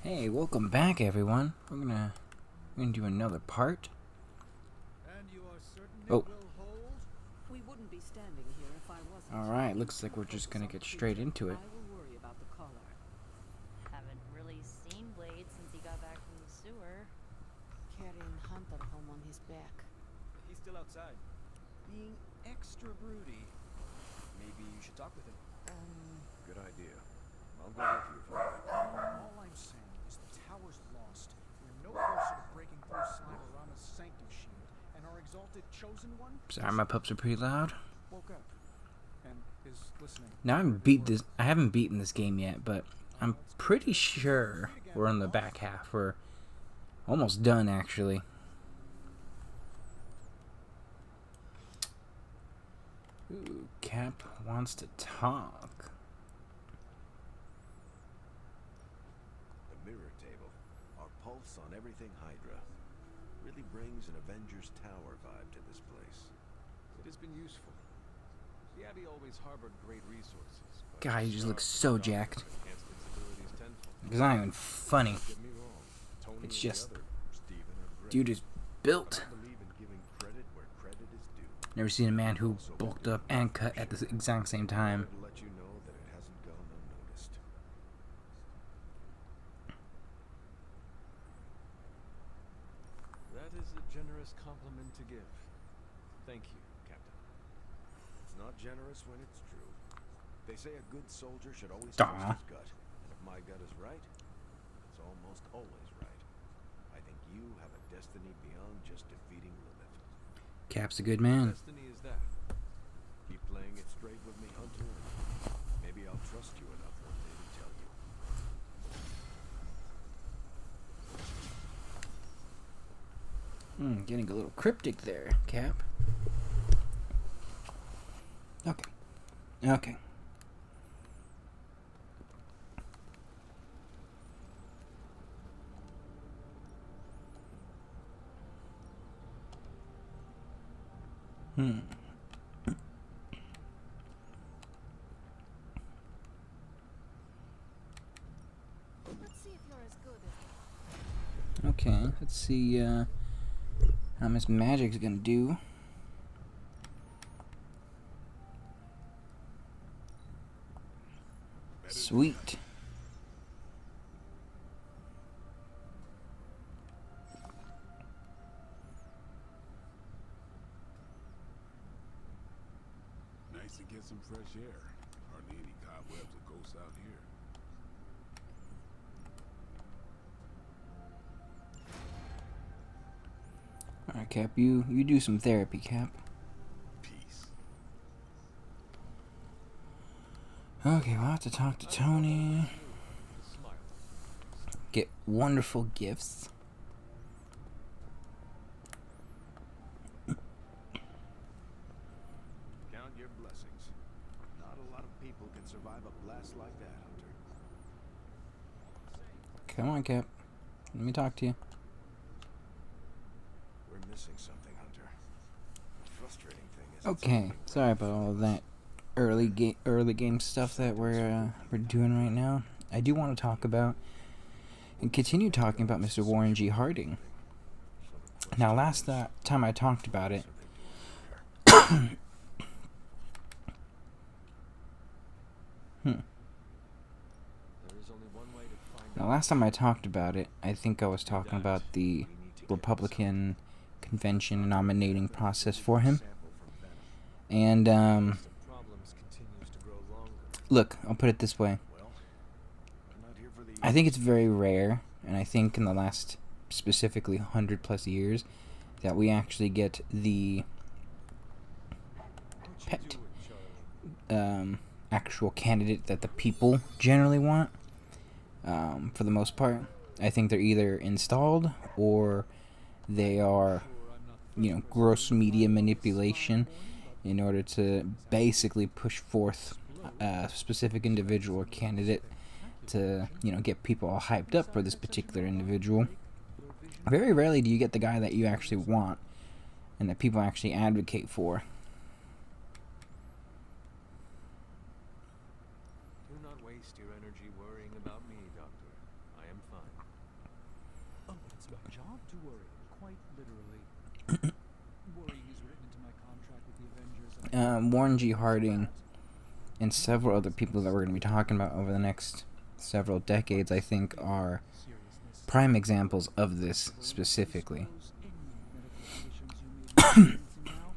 Hey, welcome back, everyone. We're gonna do another part. And you are certain it Oh, will hold? We wouldn't be standing here if I wasn't. all right. Looks like we're just gonna get straight into it. I will worry about the collar. Haven't really seen Blade since he got back from the sewer. Carrying Hunter home on his back. He's still outside. Being extra broody. Maybe you should talk with him. Good idea. I'll go with you, Father. All I'm saying is the tower's lost. We're no closer to breaking through Slimerama's sanctum shield, and our exalted chosen one Sorry, my pups are pretty loud. woke up and is listening. Now I haven't beaten this game yet, but I'm pretty sure we're on the back half. We're almost done, actually. Ooh, Cap wants to talk. The mirror table. Our pulse on everything Hydra. Really brings an Avengers Tower vibe to this place. It has been useful. The Abbey always harbored great resources. but God, he just Stark looks so and Doctor jacked. enhanced its abilities tenfold. It's not even funny. Don't get me wrong, Tony It's and just- the other, Stephen are great. Dude is built. I believe in giving credit where credit is due. Never seen a man who bulked up and cut at the exact same time. To let you know that it hasn't gone unnoticed. That is a generous compliment to give. Thank you, Captain. It's not generous when it's true. They say a good soldier should always Aw. trust his gut. And if my gut is right, it's almost always right. I think you have a destiny beyond just defeating Lilith. Cap's a good man. Destiny is that. Keep playing it straight with me, Hunter, and maybe I'll trust you enough one day to tell you. Getting a little cryptic there, Cap. Okay. Okay. Hmm. Let's see if you're as good as Okay, let's see how Miss Magic's gonna do. Sweet. Nice to get some fresh air. Hardly any cobwebs or ghosts out here. Alright, Cap, you do some therapy, Cap. Peace. Okay, we'll have to talk to Tony. Just smile. Get wonderful gifts. Count your blessings. Not a lot of people can survive a blast like that, Hunter. Come on, Cap. Let me talk to you. We're missing something, Hunter. The frustrating thing is Okay, sorry about all of that early game stuff that we're doing right now. I do want to talk about and continue talking about Mr. Warren G. Harding. Now, last time I talked about it, There is only one way to find now out. last time I talked about it, I think I was talking about the we need to get Republican convention nominating process for him. sample from Venom. And The problems continues to grow longer. look, I'll put it this way. Well, I'm not here for the I think it's very rare, and I think in the last specifically 100 plus years, that we actually get the Don't you pet do it, Charlie. actual candidate that the people generally want. For the most part, I think they're either installed or they are, gross media manipulation in order to basically push forth a specific individual or candidate to, get people all hyped up for this particular individual. Very rarely do you get the guy that you actually want and that people actually advocate for. Do not waste your energy worrying about me, Doctor. I am fine. time. Oh, it's my job to worry, quite literally. Worrying is written into my contract with the Avengers. And Warren G. Harding and several other people that we're going to be talking about over the next several decades, I think, are seriousness. prime examples of this specifically. Suppose any medical conditions you may be experiencing now,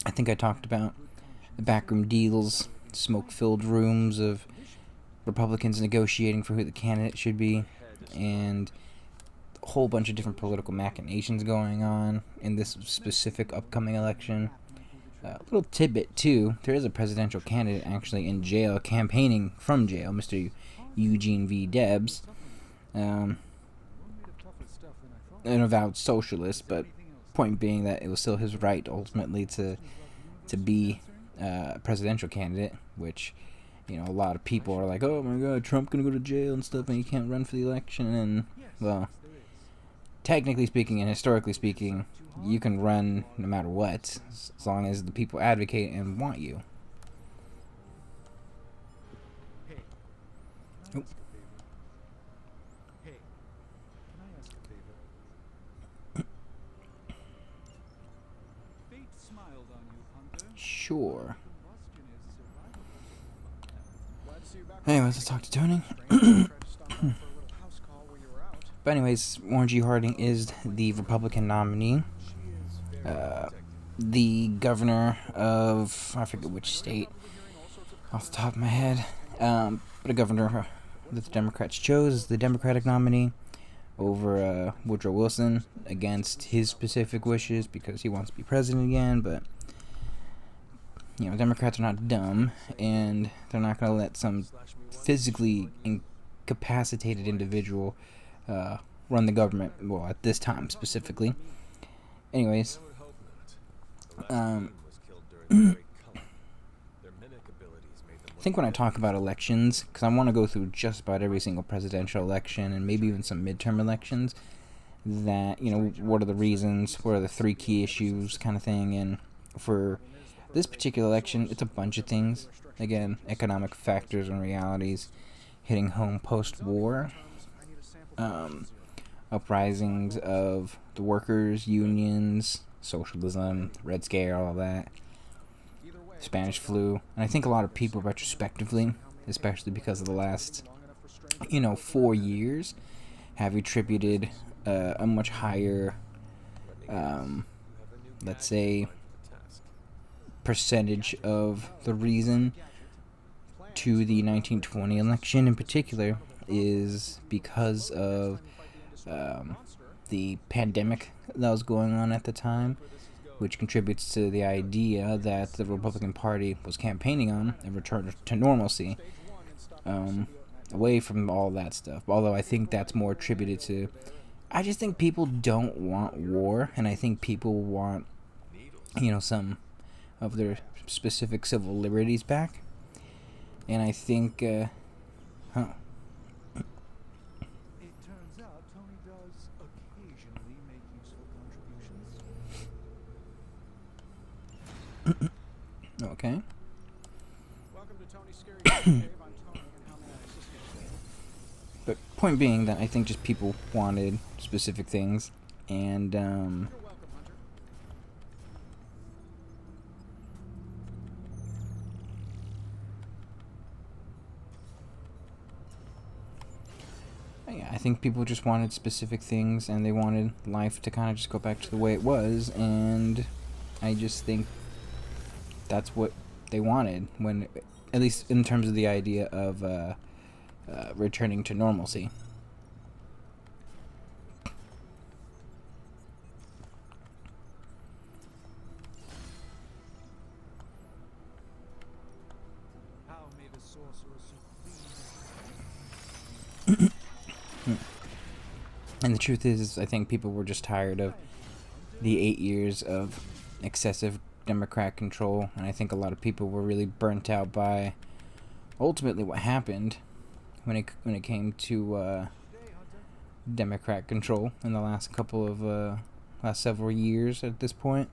I think I talked about good conscience. the backroom deals, smoke-filled rooms of Republicans negotiating for who the candidate should be, and a whole bunch of different political machinations going on in this specific upcoming election. A little tidbit, too, there is a presidential candidate actually in jail, campaigning from jail, Mr. Eugene V. Debs, One made of tougher stuff than I thought. an avowed socialist, but Anything else? point being that it was still his right ultimately to be a presidential candidate, which, you know, a lot of people are like, oh my god, Trump gonna go to jail and stuff and he can't run for the election, and, well, There is. technically speaking and historically speaking, you can run no matter what, as long as the people advocate and want you. Hey, Oh. can I ask a favor? Hey, can I ask a favor? Fate smiled on you, Hunter. Sure. Combustion is survivable. Glad to see you back. Anyways, let's talk to Tony. Tried to stop by for a little house call while you were out. But anyways, Warren G. Harding is the Republican nominee. She is very The governor of, I forget which state off the top of my head, but a governor that the Democrats chose is the Democratic nominee over Woodrow Wilson against his specific wishes because he wants to be president again. But, you know, Democrats are not dumb, and they're not going to let some physically incapacitated individual run the government, well, at this time specifically. Anyways, I would hope not. Um, The last queen was killed during the Great Culling. Their mimic abilities made them I think when I talk about elections, because I want to go through just about every single presidential election and maybe even some midterm elections, that, you know, what are the reasons, what are the three key issues kind of thing, and for this particular election, it's a bunch of things. Again, economic factors and realities hitting home post-war, uprisings of the workers, unions, socialism, Red Scare, all of that, Spanish flu, and I think a lot of people retrospectively, especially because of the last, 4 years, have attributed a much higher, let's say, percentage of the reason to the 1920 election in particular is because of the pandemic that was going on at the time, which contributes to the idea that the Republican Party was campaigning on a return to normalcy, away from all that stuff. Although I think that's more attributed to, I just think people don't want war, and I think people want, some of their specific civil liberties back. And I think, It turns out Tony does occasionally make useful contributions. okay. Welcome to Tony's Scary Cave. I'm Tony, and how may I assist you today? But point being that I think just people wanted specific things, and, You're welcome, Hunter. yeah, I think people just wanted specific things, and they wanted life to kind of just go back to the way it was, and I just think that's what they wanted, when, at least in terms of the idea of returning to normalcy. How may the Sorcerer Supreme... And the truth is, I think people were just tired of the 8 years of excessive Democrat control, and I think a lot of people were really burnt out by ultimately what happened when it came to Democrat control in the last several years at this point.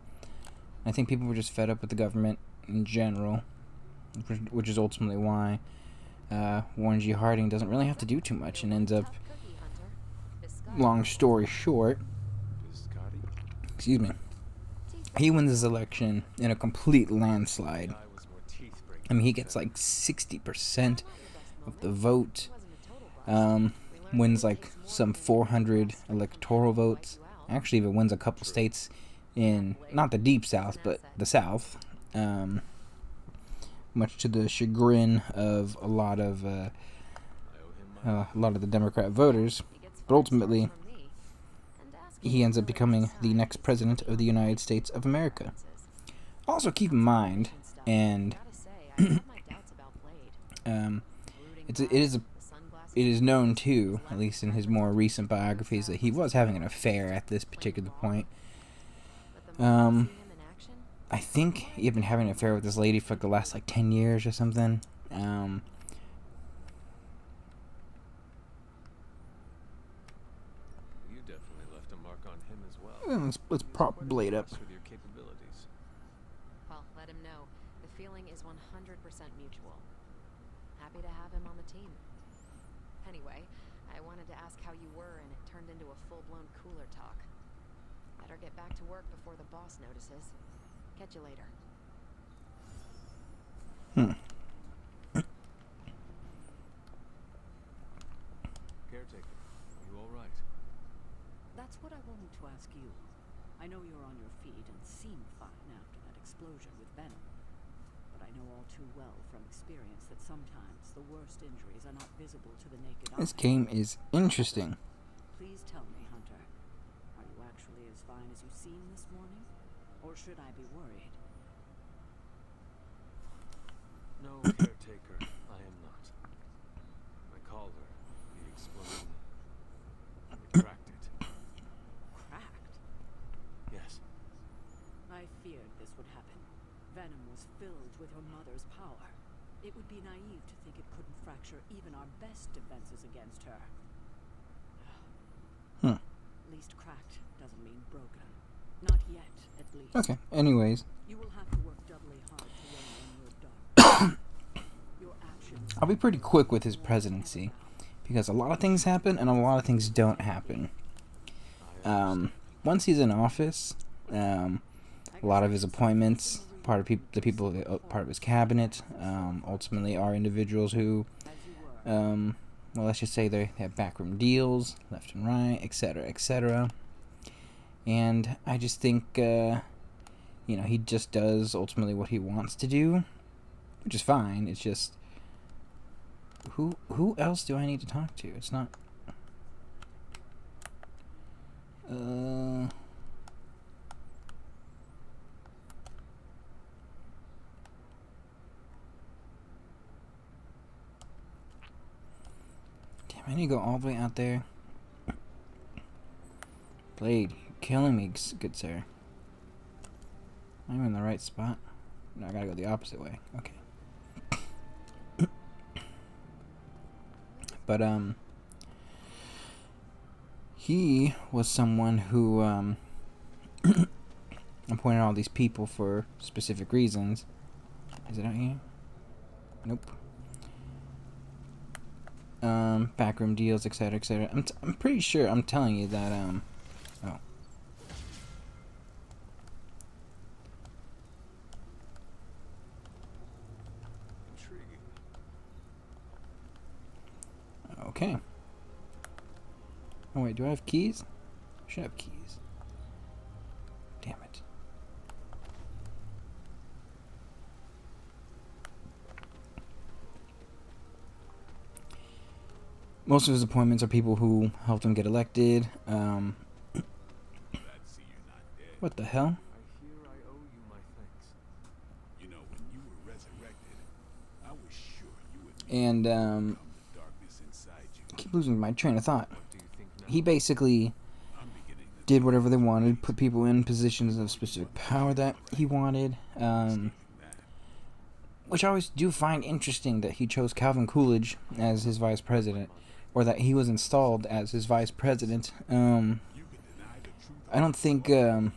I think people were just fed up with the government in general, which is ultimately why Warren G. Harding doesn't really have to do too much and ends up long story short, excuse me, he wins his election in a complete landslide. I mean, he gets like 60% of the vote. Wins like some 400 electoral votes. Actually, even wins a couple states in not the deep south, but the south. Much to the chagrin of a lot of the Democrat voters. But ultimately, he ends up becoming the next president of the United States of America. Also, keep in mind, and it is known too, at least in his more recent biographies, that he was having an affair at this particular point. I think he had been having an affair with this lady for like the last like 10 years or something. You definitely left a mark on him as well. Let's prop Blade up. With your capabilities. Well, let him know. The feeling is 100% mutual. Happy to have him on the team. Anyway, I wanted to ask how you were, and it turned into a full-blown cooler talk. Better get back to work before the boss notices. Catch you later. Caretaker, are you all right? That's what I wanted to ask you. I know you're on your feet and seem fine after that explosion with Venom. But I know all too well from experience that sometimes the worst injuries are not visible to the naked eye. This game is interesting. Please tell me, Hunter. Are you actually as fine as you seem this morning? Or should I be worried? No, caretaker, I am not. I called her. The explosion. We cracked it. Cracked? Yes. I feared this would happen. Venom was filled with her mother's power. It would be naive to think it couldn't fracture even our best defenses against her. At least cracked doesn't mean broken. Not yet, at least. Okay, anyways. You will have to work doubly hard to remain in your dark. Your actions. I'll be pretty quick with his presidency, because a lot of things happen and a lot of things don't happen. Once he's in office, a lot of his appointments, part of his cabinet, ultimately are individuals who, well, let's just say they have backroom deals, left and right, etc., etc. And I just think, he just does ultimately what he wants to do, which is fine. It's just, who else do I need to talk to? It's not. Damn, I need to go all the way out there. Blade, you're killing me, good sir. I'm in the right spot. No, I gotta go the opposite way. Okay. But, he was someone who, appointed all these people for specific reasons. Is it out here? Nope. Backroom deals, etc., etc. I'm pretty sure I'm telling you that, oh. Intriguing. Okay. Oh wait, do I have keys? I should have keys. Damn it. Most of his appointments are people who helped him get elected. Glad to see you're not dead. What the hell? I hear I owe you my thanks. You know, when you were resurrected, I was sure you would be And, overcome the darkness inside you. I keep losing my train of thought. What do you think now? He basically I'm beginning to did whatever they wanted, put people in positions of specific power that he wanted, which I always do find interesting that he chose Calvin Coolidge as his vice president, or that he was installed as his vice president. I don't think, I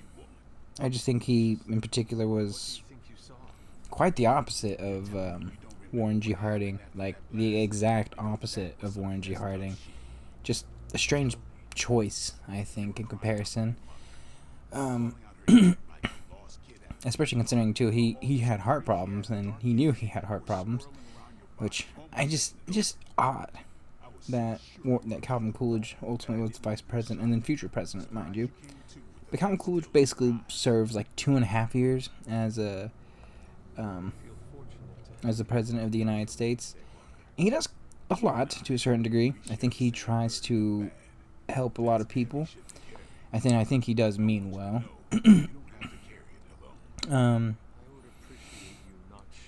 just think he, in particular, was Think you saw? quite the opposite of Warren G. Harding, like the exact opposite of Warren G. Harding. Just a strange choice, I think, in comparison. Especially considering too, he had heart problems, and he knew he had heart problems, which I just odd that Calvin Coolidge ultimately was the vice president and then future president, mind you. But Calvin Coolidge basically serves like 2.5 years as the president of the United States. And he does a lot to a certain degree. I think he tries to help a lot of people. I think he does mean well.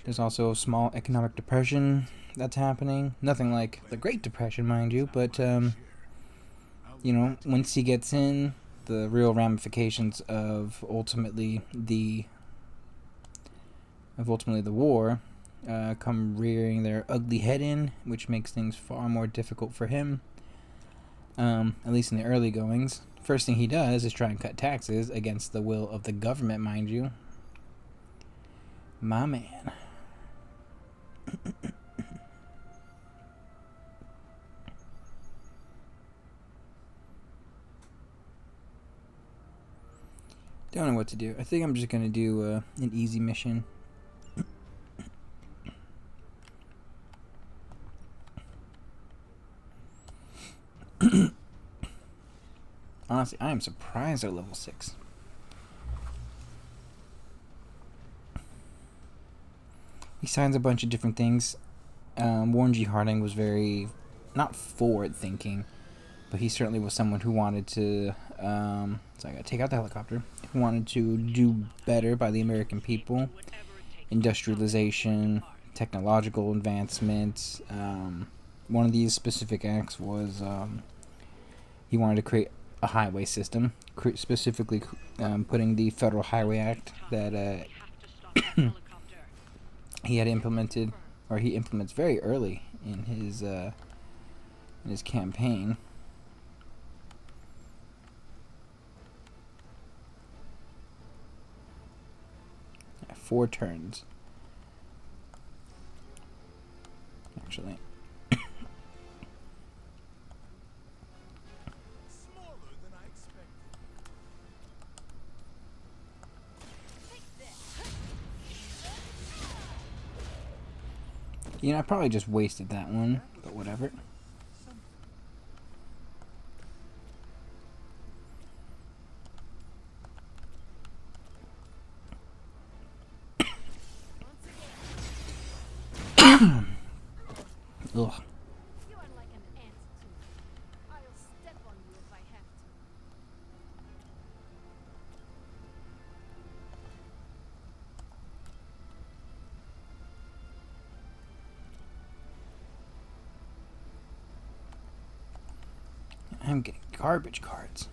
There's also a small economic depression that's happening. Nothing like the Great Depression, mind you, but once he gets in, the real ramifications of ultimately the war come rearing their ugly head in, which makes things far more difficult for him. At least in the early goings. First thing he does is try and cut taxes against the will of the government, mind you. My man. Don't know what to do. I think I'm just gonna do an easy mission. Honestly, I am surprised they're level 6. He signs a bunch of different things. Warren G. Harding was very, not forward-thinking, but he certainly was someone who wanted to, so I gotta take out the helicopter, who wanted to do better by the American people. Industrialization, technological advancements. One of these specific acts was he wanted to create a highway system, specifically putting the Federal Highway Act that he had implemented, or he implements very early in his campaign. Yeah, 4 turns, actually. I probably just wasted that one, but whatever. Ugh. You are like an ant to me. I'll step on you if I have to. I'm getting garbage cards.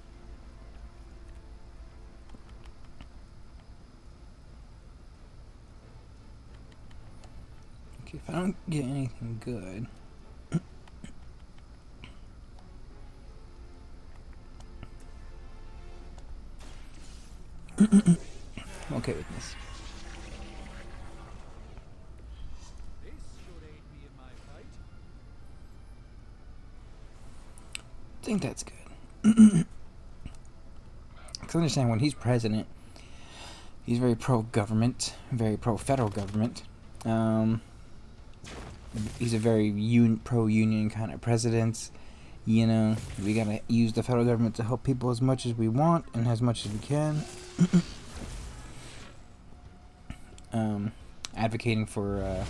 Okay, if I don't get anything good... I'm okay with this. This should aid me in my fight. I think that's good. Because understand, when he's president, he's very pro-government, very pro-federal government. He's a very pro-union kind of president. We gotta use the federal government to help people as much as we want and as much as we can. Advocating for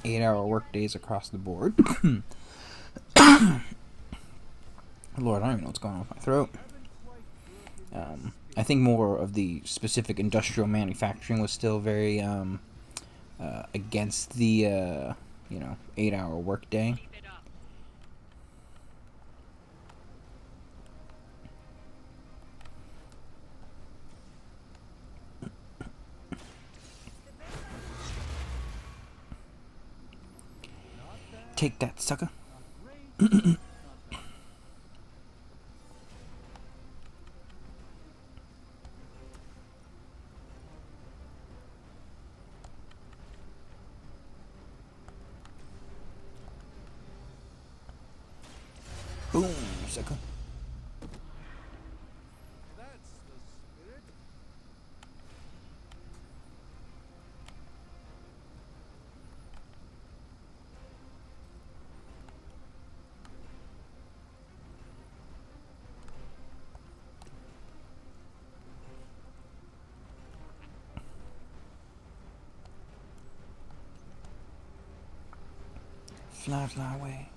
8-hour work days across the board. Lord, I don't even know what's going on with my throat. I think more of the specific industrial manufacturing was still very against the 8-hour work day. Take that, sucker. Boom, sucker. Fly, fly away.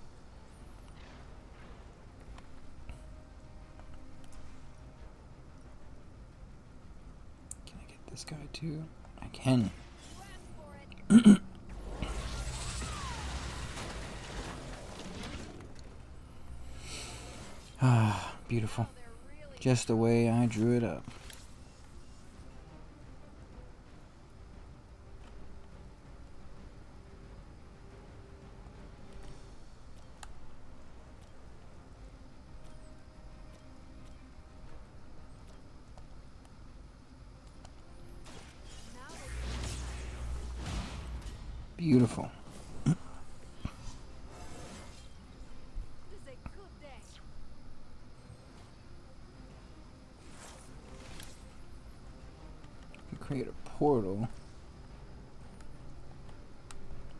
Can I get this guy too? I can. Ah, beautiful. Just the way I drew it up. Beautiful. Create a portal.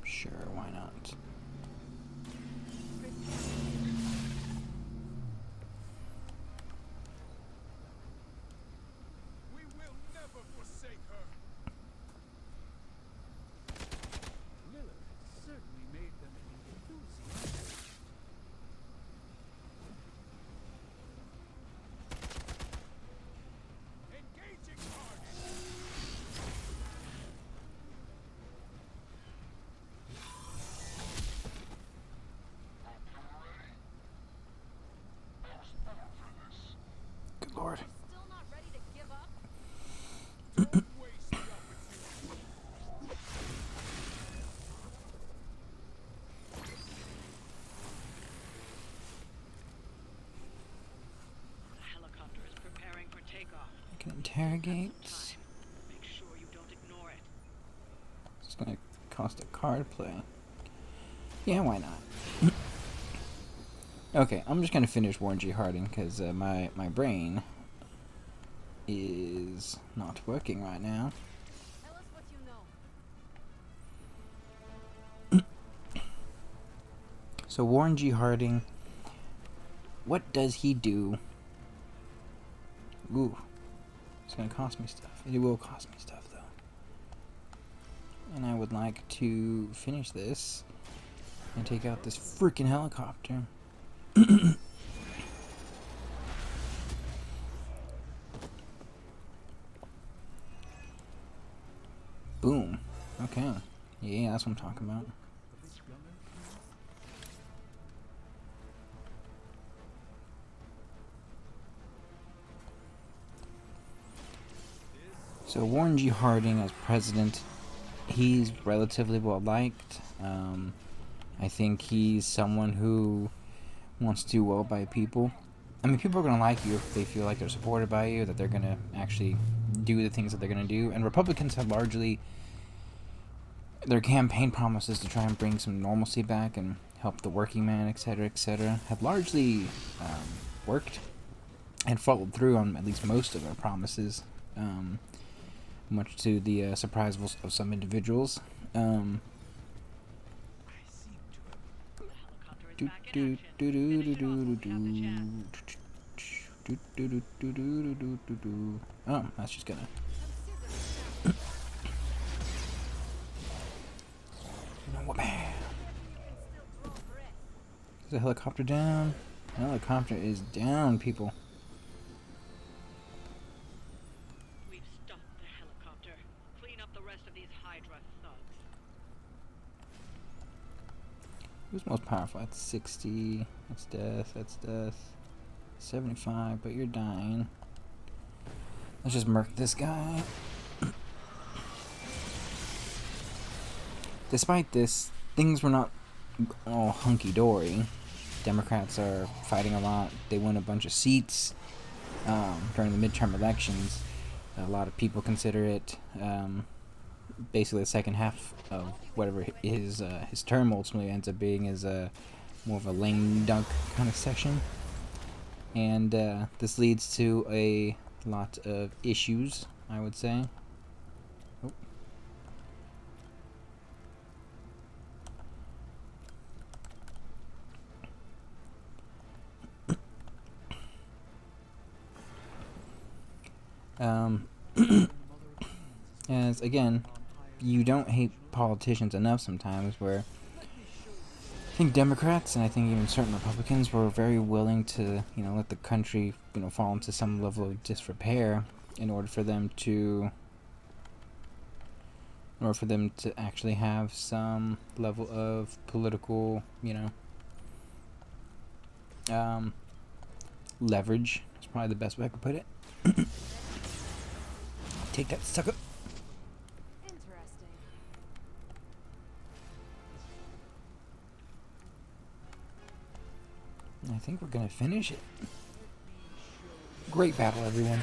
Sure, why not? We will never forsake her. Lilith certainly made them enthusiastic. Engaging target. Good lord. Still not ready to give up? Don't waste the opportunity. The helicopter is preparing for takeoff. I can interrogate. Make sure you don't ignore it. It's gonna cost a card play. Yeah, why not? Okay, I'm just gonna finish Warren G. Harding because my brain is not working right now. Tell us what you know. So Warren G. Harding, what does he do? Ooh, it's gonna cost me stuff. It will cost me stuff though. And I would like to finish this and take out this freaking helicopter. Boom. Okay. Yeah, that's what I'm talking about. So Warren G. Harding as president, he's relatively well liked. I think he's someone who wants to do well by people. I mean, people are going to like you if they feel like they're supported by you, that they're going to actually do the things that they're going to do. And Republicans have largely, their campaign promises to try and bring some normalcy back and help the working man, etc., have largely worked and followed through on at least most of their promises, much to the surprise of some individuals. Oh, that's just gonna. Is the helicopter down? The helicopter is down, people. We've stopped the helicopter. Clean up the rest of these Hydra thugs. Who's most powerful? That's 60. That's death. That's death. 75, but you're dying. Let's just murk this guy. Despite this, things were not all hunky-dory. Democrats are fighting a lot. They won a bunch of seats during the midterm elections. A lot of people consider it basically the second half of whatever his term ultimately ends up being is more of a lame dunk kind of session. And this leads to a lot of issues, I would say. Oh. As again, you don't hate politicians enough sometimes where think Democrats and I think even certain Republicans were very willing to, let the country, fall into some level of disrepair in order for them to actually have some level of political, leverage. Is probably the best way I could put it. Take that, sucker. Interesting. I think we're gonna finish it. Great battle, everyone.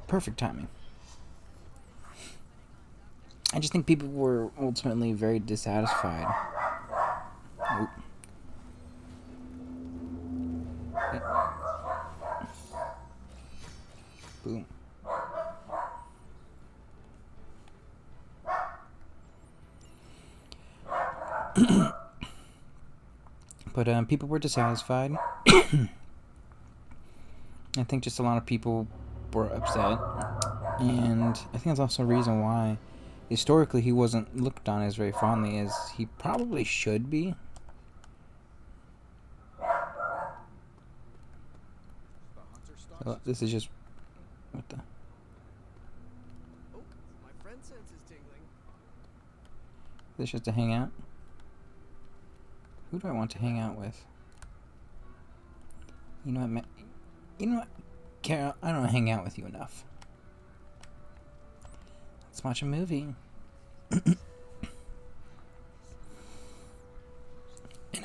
Perfect timing. I just think people were ultimately very dissatisfied. Oop. Boom. But people were dissatisfied. I think just a lot of people were upset, and I think that's also a reason why historically he wasn't looked on as very fondly as he probably should be. So this is just what the. Oh, my friend sense is tingling. This just to hang out. Who do I want to hang out with? You know what, Carol? I don't hang out with you enough. Let's watch a movie.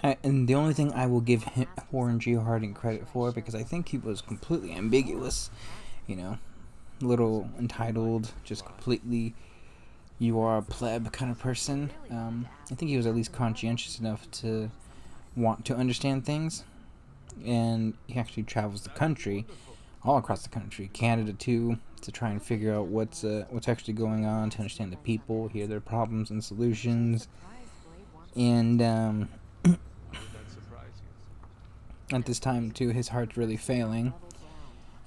And the only thing I will give Warren G. Harding credit for, because I think he was completely ambiguous, little entitled, just completely you are a pleb kind of person. I think he was at least conscientious enough to want to understand things, and he actually travels the country, all across the country, Canada too, to try and figure out what's actually going on, to understand the people, hear their problems and solutions, and at this time too, his heart's really failing,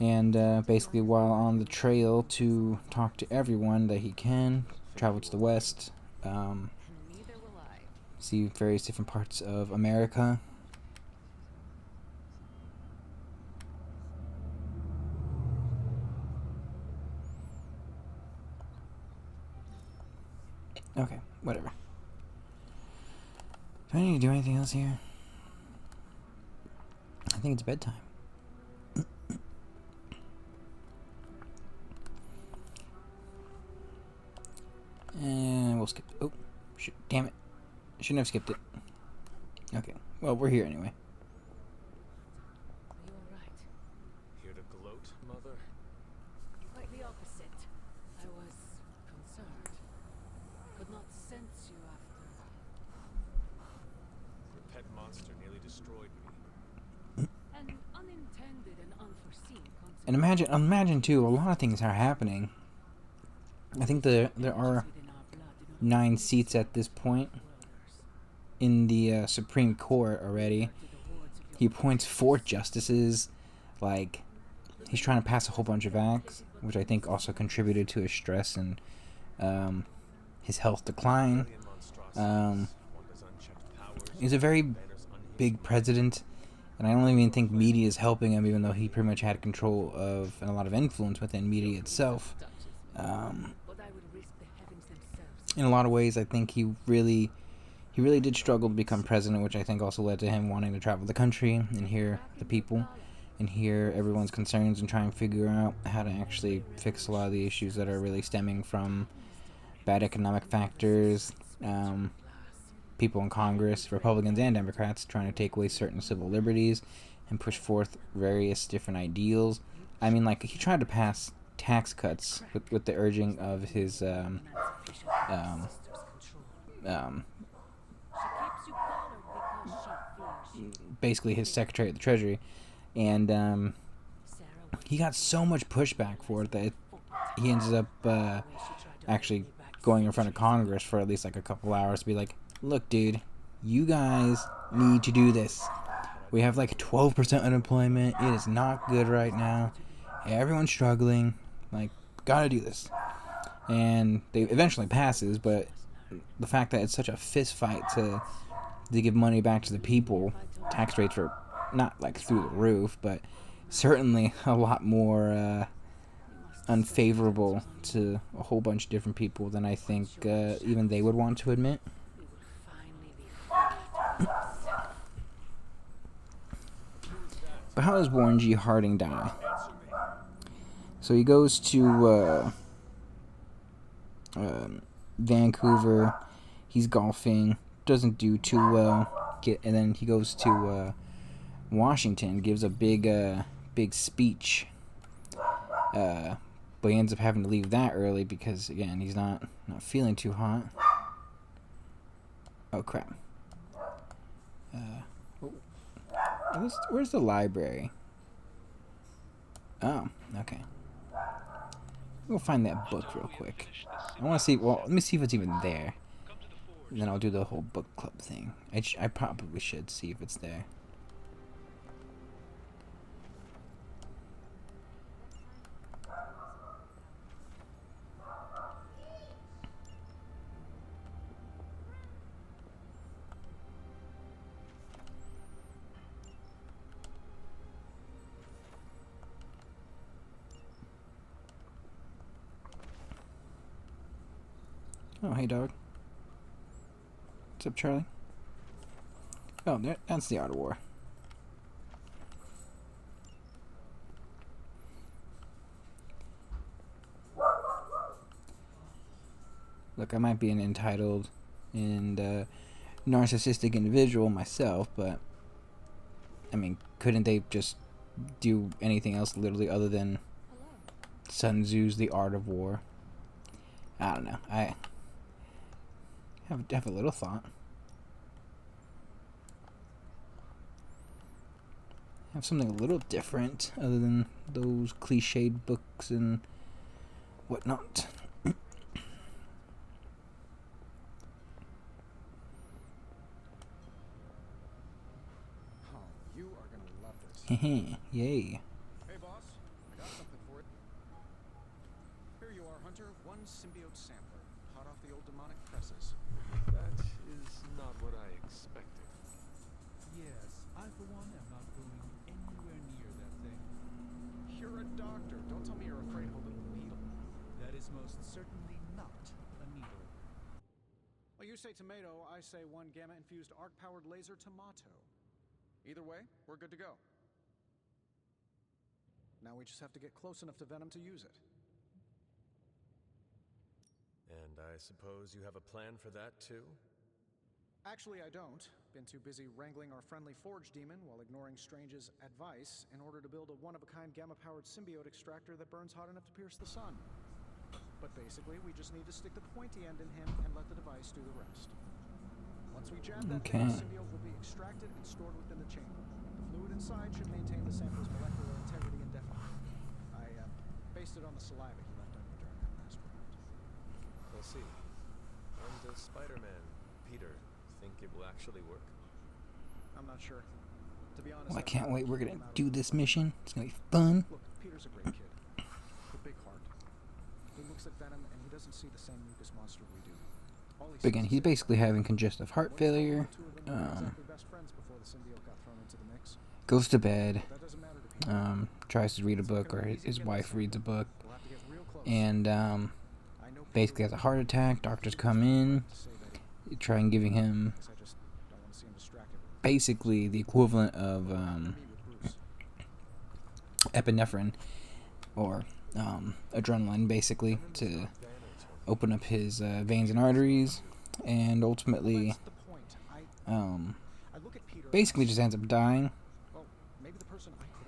and basically while on the trail to talk to everyone that he can, travel to the West, see various different parts of America. Okay, whatever. Do I need to do anything else here? I think it's bedtime. And we'll skip. Oh, damn it. Shouldn't have skipped it. Okay, well, we're here anyway. Are you alright? Here to gloat, Mother? Quite the opposite. I was concerned. Could not sense you after. Your pet monster nearly destroyed me. An unintended and unforeseen consequence. And imagine too, a lot of things are happening. I think there are 9 seats at this point in the Supreme Court already. He appoints 4 justices. Like, he's trying to pass a whole bunch of acts, which I think also contributed to his stress and his health decline. He's a very big president, and I don't even think media is helping him, even though he pretty much had control of and a lot of influence within media itself. In a lot of ways, I think he really did struggle to become president, which I think also led to him wanting to travel the country and hear the people and hear everyone's concerns and try and figure out how to actually fix a lot of the issues that are really stemming from bad economic factors, people in Congress, Republicans and Democrats, trying to take away certain civil liberties and push forth various different ideals. I mean, like, he tried to pass tax cuts with the urging of his basically his Secretary of the Treasury, and he got so much pushback for it that he ends up actually going in front of Congress for at least like a couple hours to be like, look, dude, you guys need to do this. We have like 12% unemployment. It is not good right now. Everyone's struggling. Like, gotta do this. and they eventually passes. But the fact that it's such a fist fight to give money back to the people, tax rates are not like through the roof, but certainly a lot more unfavorable to a whole bunch of different people than I think even they would want to admit. But how does Warren G. Harding die? So he goes to Vancouver. He's golfing, doesn't do too well. And then he goes to Washington, gives a big speech. But he ends up having to leave that early because, again, he's not feeling too hot. Oh, crap. Where's the library? Oh, okay. We'll find that book real quick. I want to see, well, let me see if it's even there. And then I'll do the whole book club thing. I probably should see if it's there. Oh, hey, dog. What's up, Charlie? Oh, that's the Art of War. Look, I might be an entitled and narcissistic individual myself, but I mean, couldn't they just do anything else literally other than Sun Tzu's The Art of War? I don't know. I have a little thought. Have something a little different other than those cliched books and whatnot. Oh, you are gonna love this. Yay. Hey, boss. I got something for it. Here you are, Hunter. One symbiote sampler, hot off the old demonic presses. That is not what I expected. Yes, I for one am not going anywhere near that thing. You're a doctor. Don't tell me you're afraid of a little needle. That is most certainly not a needle. Well, you say tomato, I say one gamma-infused arc-powered laser tomato. Either way, we're good to go. Now we just have to get close enough to Venom to use it. And I suppose you have a plan for that, too? Actually, I don't. Been too busy wrangling our friendly Forge demon while ignoring Strange's advice in order to build a one-of-a-kind gamma-powered symbiote extractor that burns hot enough to pierce the sun. But basically, we just need to stick the pointy end in him and let the device do the rest. Once we jam that thing, the symbiote will be extracted and stored within the chamber. The fluid inside should maintain the sample's molecular integrity indefinitely. I based it on the saliva he left on me during that last round. We'll see. And does Spider-Man, Peter, think it will actually work? I'm not sure. To be honest, Well, I can't wait. We're gonna do this mission. It's gonna be fun. Look, Peter's a great kid. With a big heart. He looks at Venom and he doesn't see the same mucus monster we do. All he But again, sees he's is basically having congestive heart failure. two of them were exactly best friends before the symbiote got thrown into the mix. Goes to bed. That doesn't matter to Peter. Tries to read a book, or his wife reads a book, We'll have to get real close. and I know basically has a heart attack. Doctors come in, to say that try and giving him because I just don't want to see him distracted. basically the equivalent of Me with Bruce. epinephrine or adrenaline, basically, to open up his veins and arteries, and ultimately That's the point. I look at Peter. basically just ends up dying. Well, maybe the person I could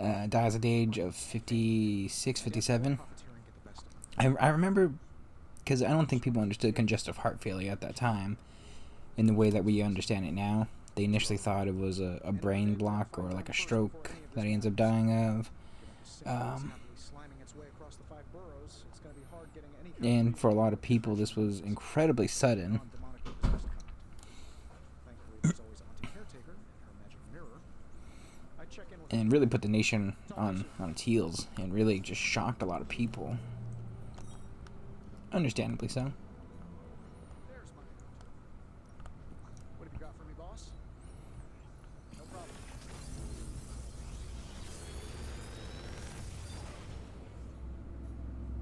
have been. Dies at the age of 56, 57. Profiteer and get the best of him. I remember, because I don't think people understood congestive heart failure at that time in the way that we understand it now. They initially thought it was a brain block or like a stroke that he ends up dying of. Sliming its way across the 5 boroughs, it's gonna be hard getting any kind of And for a lot of people, this was incredibly sudden. non-demonically possessed kind. Thankfully, there's always Auntie Caretaker and her magic mirror. I check in with And really put the nation on its heels and really just shocked a lot of people. Understandably so. There's my note. What have you got for me, boss? No problem.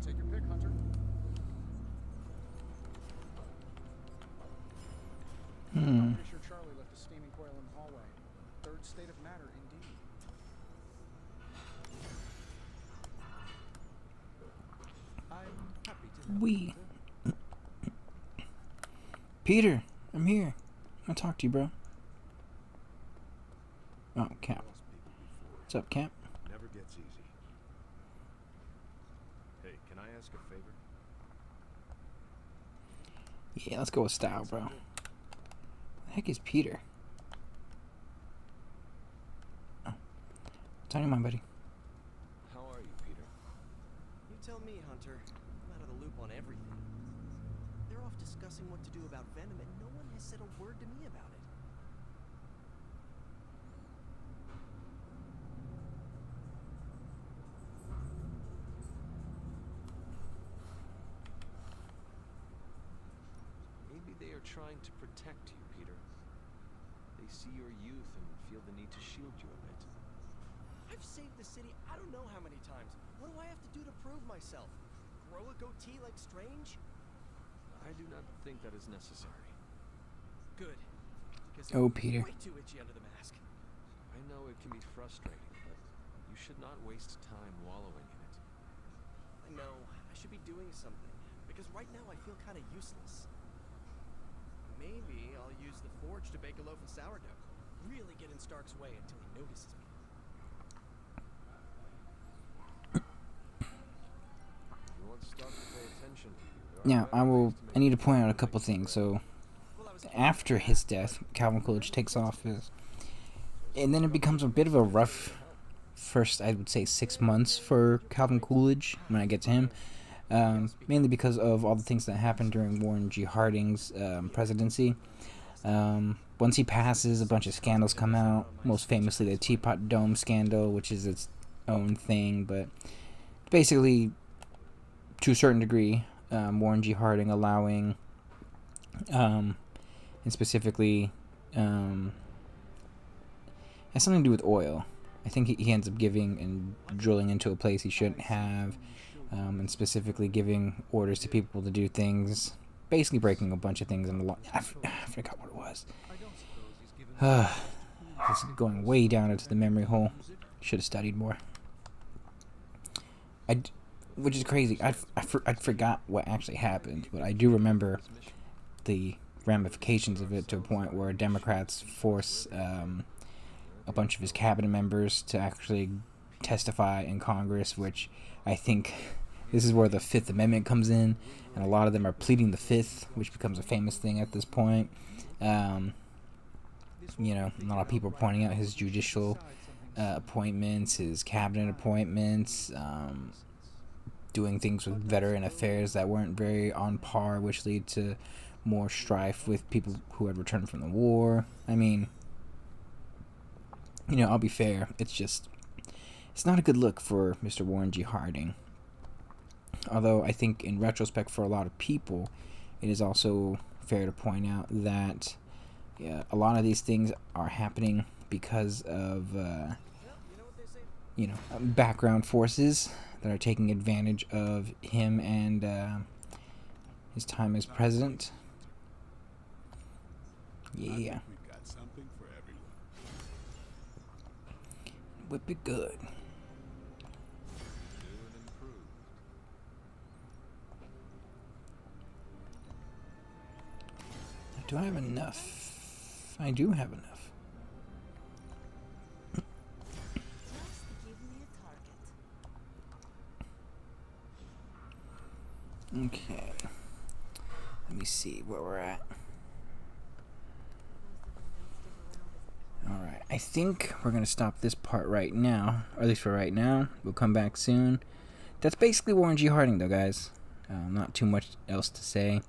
Take your pick, Hunter. I'm pretty sure Charlie left a steaming coil in the hallway. Third state of matter, indeed. I'm happy to help. We. Peter, I'm here. I want to talk to you, bro. Oh, Cap. Lost people before. What's up, Cap? Never gets easy. Hey, can I ask a favor? Yeah, let's go with style, bro. The heck is Peter? Oh. What's on your mind, buddy? How are you, Peter? You tell me, Hunter. I'm out of the loop on everything. They're off discussing what to do about Venom, and no one has said a word to me about it. Maybe they are trying to protect you, Peter. They see your youth and feel the need to shield you a bit. I've saved the city I don't know how many times. What do I have to do to prove myself? Grow a goatee like Strange? I do not think that is necessary. Good. Because Oh, I'm Peter. way too itchy under the mask. I know it can be frustrating, but you should not waste time wallowing in it. I know. I should be doing something. Because right now I feel kind of useless. Maybe I'll use the forge to bake a loaf of sourdough. Really get in Stark's way until he notices me. You want Stark to pay attention to you. There are Now, better ways to I make need to it point out a happen couple than you things. So, Well, I was after his death, Calvin Coolidge takes office, and then it becomes a bit of a rough first, I would say, 6 months for Calvin Coolidge when I get to him. Mainly because of all the things that happened during Warren G. Harding's presidency. Once he passes, a bunch of scandals come out. Most famously, the Teapot Dome scandal, which is its own thing, but basically, to a certain degree, Warren G. Harding allowing, and specifically, has something to do with oil. I think he ends up giving and drilling into a place he shouldn't have, and specifically giving orders to people to do things, basically breaking a bunch of things in the law. I forgot what it was. It's going way down into the memory hole. Should have studied more. Which is crazy. I forgot what actually happened, but I do remember the ramifications of it to a point where Democrats force a bunch of his cabinet members to actually testify in Congress, which I think this is where the Fifth Amendment comes in, and a lot of them are pleading the Fifth, which becomes a famous thing at this point. You know, a lot of people are pointing out his judicial appointments, his cabinet appointments, doing things with veteran affairs that weren't very on par, which lead to more strife with people who had returned from the war. I mean, you know, I'll be fair. It's not a good look for Mr. Warren G. Harding. Although I think in retrospect for a lot of people, it is also fair to point out that a lot of these things are happening because of, background forces that are taking advantage of him and his time as president. Yeah. We've got something for everyone. Whip it good. New and improved. Do I have enough? I do have enough. Just give me a target. Okay. Let me see where we're at. Alright, I think we're going to stop this part right now. Or at least for right now. We'll come back soon. That's basically Warren G. Harding, though, guys. Not too much else to say.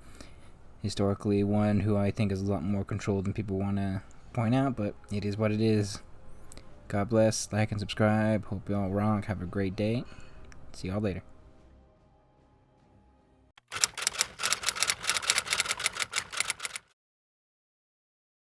Historically, one who I think is a lot more controlled than people want to point out, but it is what it is. God bless. Like and subscribe. Hope you all rock. Have a great day. See y'all later.